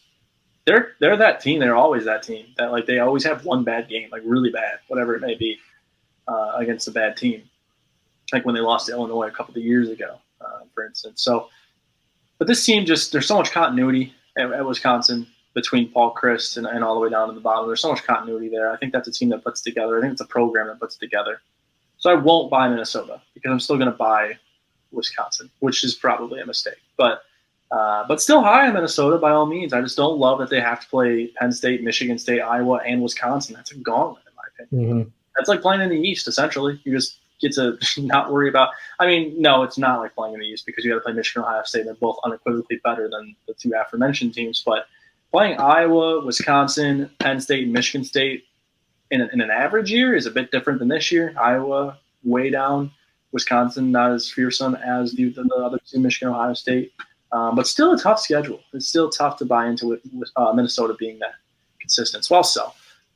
Speaker 1: they're that team. They're always that team that like they always have one bad game, like really bad, whatever it may be, against a bad team. Like when they lost to Illinois a couple of years ago, for instance. So, but this team just there's so much continuity at Wisconsin between Paul Chryst and all the way down to the bottom. There's so much continuity there. I think that's a team that puts together. I think it's a program that puts together. So I won't buy Minnesota because I'm still going to buy Wisconsin, which is probably a mistake. But still high on Minnesota by all means. I just don't love that they have to play Penn State, Michigan State, Iowa, and Wisconsin. That's a gauntlet in my opinion.
Speaker 2: Mm-hmm.
Speaker 1: That's like playing in the East, essentially. You just get to not worry about – I mean, no, it's not like playing in the East because you got to play Michigan, Ohio State. They're both unequivocally better than the two aforementioned teams. But playing Iowa, Wisconsin, Penn State, and Michigan State in an average year is a bit different than this year. Iowa way down. Wisconsin not as fearsome as the other two, Michigan, Ohio State. But still a tough schedule. It's still tough to buy into it with Minnesota being that consistent. Well,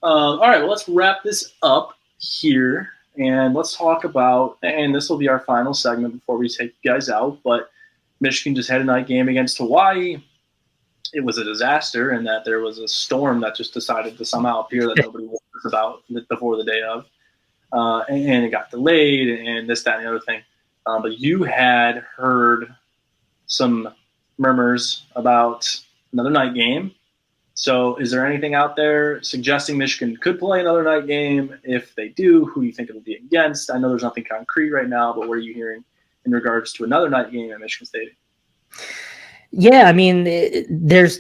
Speaker 1: all right, well, let's wrap this up here. And let's talk about, and this will be our final segment before we take you guys out, but Michigan just had a night game against Hawaii. It was a disaster in that there was a storm that just decided to somehow appear that nobody warned us about before the day of. And it got delayed and this, that, and the other thing. But you had heard some murmurs about another night game. So is there anything out there suggesting Michigan could play another night game? If they do, who do you think it will be against? I know there's nothing concrete right now, but what are you hearing in regards to another night game at Michigan State?
Speaker 2: Yeah, I mean, there's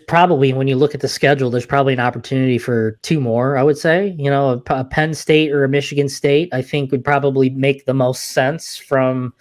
Speaker 2: probably, when you look at the schedule, there's probably an opportunity for two more, I would say. You know, a Penn State or a Michigan State, I think would probably make the most sense from,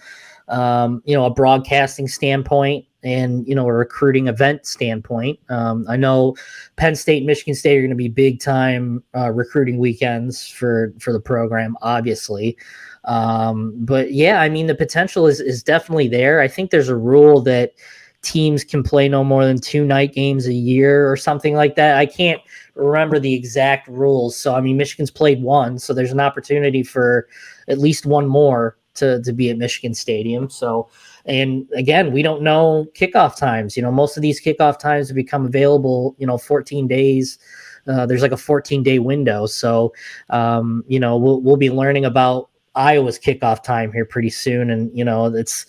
Speaker 2: a broadcasting standpoint and, a recruiting event standpoint. I know Penn State and Michigan State are going to be big time recruiting weekends for the program, obviously. But yeah, I mean, the potential is definitely there. I think there's a rule that teams can play no more than 2 night games a year or something like that. I can't remember the exact rules. So, I mean, Michigan's played 1, so there's an opportunity for at least 1 more to be at Michigan Stadium. So, and again, we don't know kickoff times. Most of these kickoff times have become available, 14 days. There's like a 14-day window. So, we'll be learning about Iowa's kickoff time here pretty soon. And, it's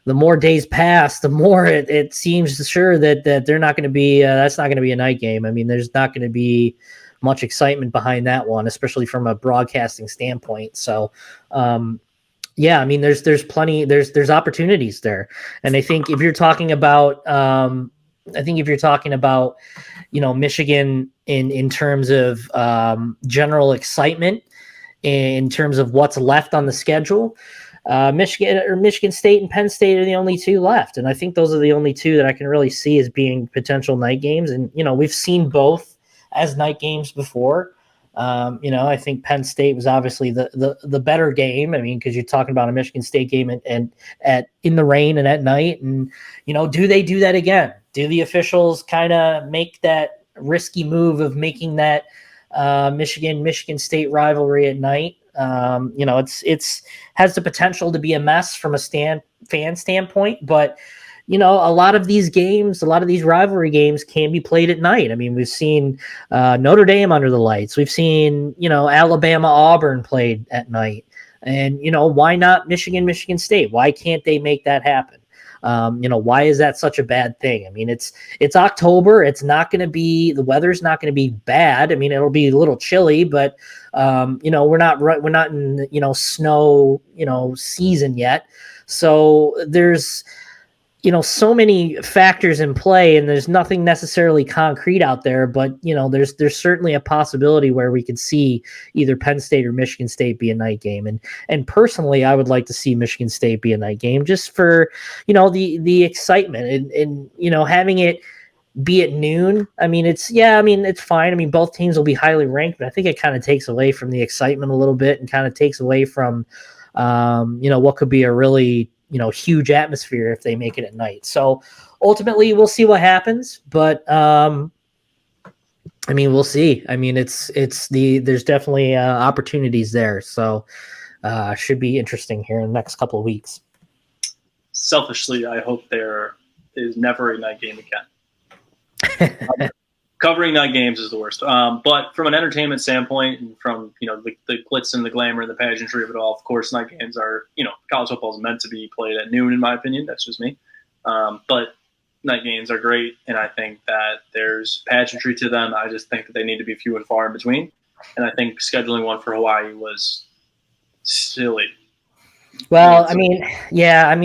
Speaker 2: the more days pass, the more it seems sure that they're not going to be, that's not going to be a night game. I mean, there's not going to be much excitement behind that one, especially from a broadcasting standpoint. So, yeah, I mean, there's plenty, there's opportunities there. And I think if you're talking about, Michigan in terms of general excitement, in terms of what's left on the schedule, Michigan State and Penn State are the only 2 left. And I think those are the only 2 that I can really see as being potential night games. And, we've seen both as night games before. I think Penn State was obviously the better game. I mean, because you're talking about a Michigan State game and in the rain and at night. And, do they do that again? Do the officials kind of make that risky move of making that Michigan State rivalry at night? It's has the potential to be a mess from a fan standpoint, but a lot of these games, a lot of these rivalry games can be played at night. I mean, we've seen Notre Dame under the lights. We've seen, Alabama, Auburn played at night. And, why not Michigan State? Why can't they make that happen? Why is that such a bad thing? I mean, it's October. It's not going to be, the weather's not going to be bad. I mean, it'll be a little chilly, but, we're not in, snow, season yet. So there's, so many factors in play, and there's nothing necessarily concrete out there, but, there's certainly a possibility where we could see either Penn State or Michigan State be a night game. And personally, I would like to see Michigan State be a night game just for, the excitement and having it be at noon. I mean, it's fine. I mean, both teams will be highly ranked, but I think it kind of takes away from the excitement a little bit and kind of takes away from, what could be a really, huge atmosphere if they make it at night. So ultimately we'll see what happens, but, I mean, we'll see. I mean, there's definitely opportunities there. So should be interesting here in the next couple of weeks.
Speaker 1: Selfishly, I hope they're is never a night game again. Covering night games is the worst. But from an entertainment standpoint, and from the glitz and the glamour and the pageantry of it all, of course, night games are college football is meant to be played at noon, in my opinion. That's just me. But night games are great, and I think that there's pageantry to them. I just think that they need to be few and far in between. And I think scheduling one for Hawaii was silly.
Speaker 2: Well, I mean,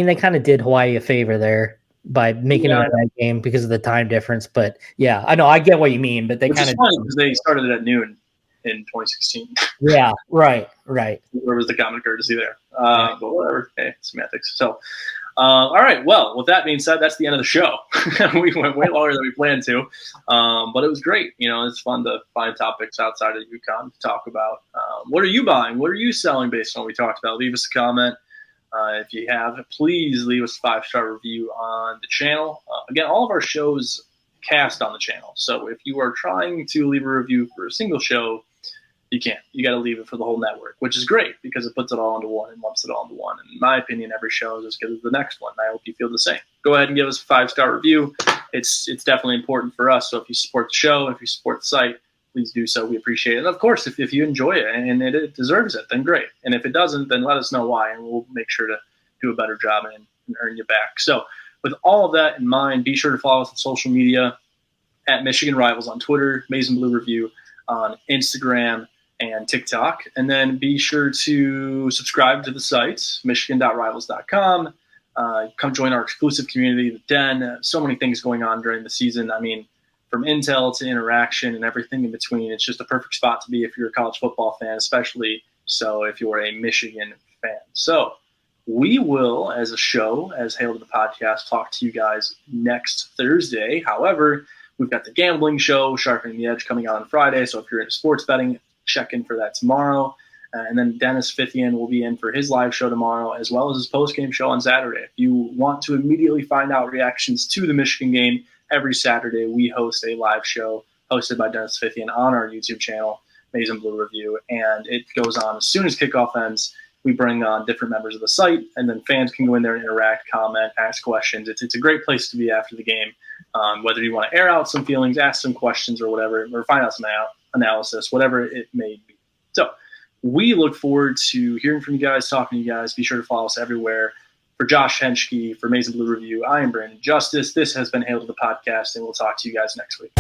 Speaker 2: they kind of did Hawaii a favor there by making it a night game because of the time difference. But yeah, I know, I get what you mean. But they kind of
Speaker 1: funny because they started it at noon in 2016.
Speaker 2: Yeah, right.
Speaker 1: Where was the common courtesy there? But whatever. Hey, semantics. So, all right. Well, with that being said, that's the end of the show. We went way longer than we planned to, but it was great. It's fun to find topics outside of UConn to talk about. What are you buying? What are you selling based on what we talked about? Leave us a comment. If you have, please leave us a 5-star review on the channel. Again, all of our shows cast on the channel. So if you are trying to leave a review for a single show, you can't. You got to leave it for the whole network, which is great because it puts it all into one and lumps it all into one. And in my opinion, every show is as good as the next one. I hope you feel the same. Go ahead and give us a 5-star review. It's definitely important for us. So if you support the show, if you support the site, please do so. We appreciate it. And of course, if you enjoy it and it deserves it, then great. And if it doesn't, then let us know why, and we'll make sure to do a better job and earn you back. So with all of that in mind, be sure to follow us on social media at Michigan Rivals on Twitter, Maize and Blue Review on Instagram and TikTok. And then be sure to subscribe to the site, michigan.rivals.com. Come join our exclusive community, the Den. So many things going on during the season. I mean, from intel to interaction and everything in between. It's just a perfect spot to be if you're a college football fan, especially so if you're a Michigan fan. So we will, as a show, as Hail to the Podcast, talk to you guys next Thursday. However, we've got the gambling show, Sharpening the Edge, coming out on Friday. So if you're into sports betting, check in for that tomorrow. And then Dennis Fithian will be in for his live show tomorrow, as well as his post-game show on Saturday. If you want to immediately find out reactions to the Michigan game, every Saturday we host a live show hosted by Dennis Fithian on our YouTube channel, Maize and Blue Review. And it goes on as soon as kickoff ends. We bring on different members of the site, and then fans can go in there and interact, comment, ask questions. It's a great place to be after the game, whether you want to air out some feelings, ask some questions or whatever, or find out some analysis, whatever it may be. So we look forward to hearing from you guys, talking to you guys. Be sure to follow us everywhere. For Josh Henschke, for Maize and Blue Review, I am Brandon Justice. This has been Hail to the Podcast, and we'll talk to you guys next week.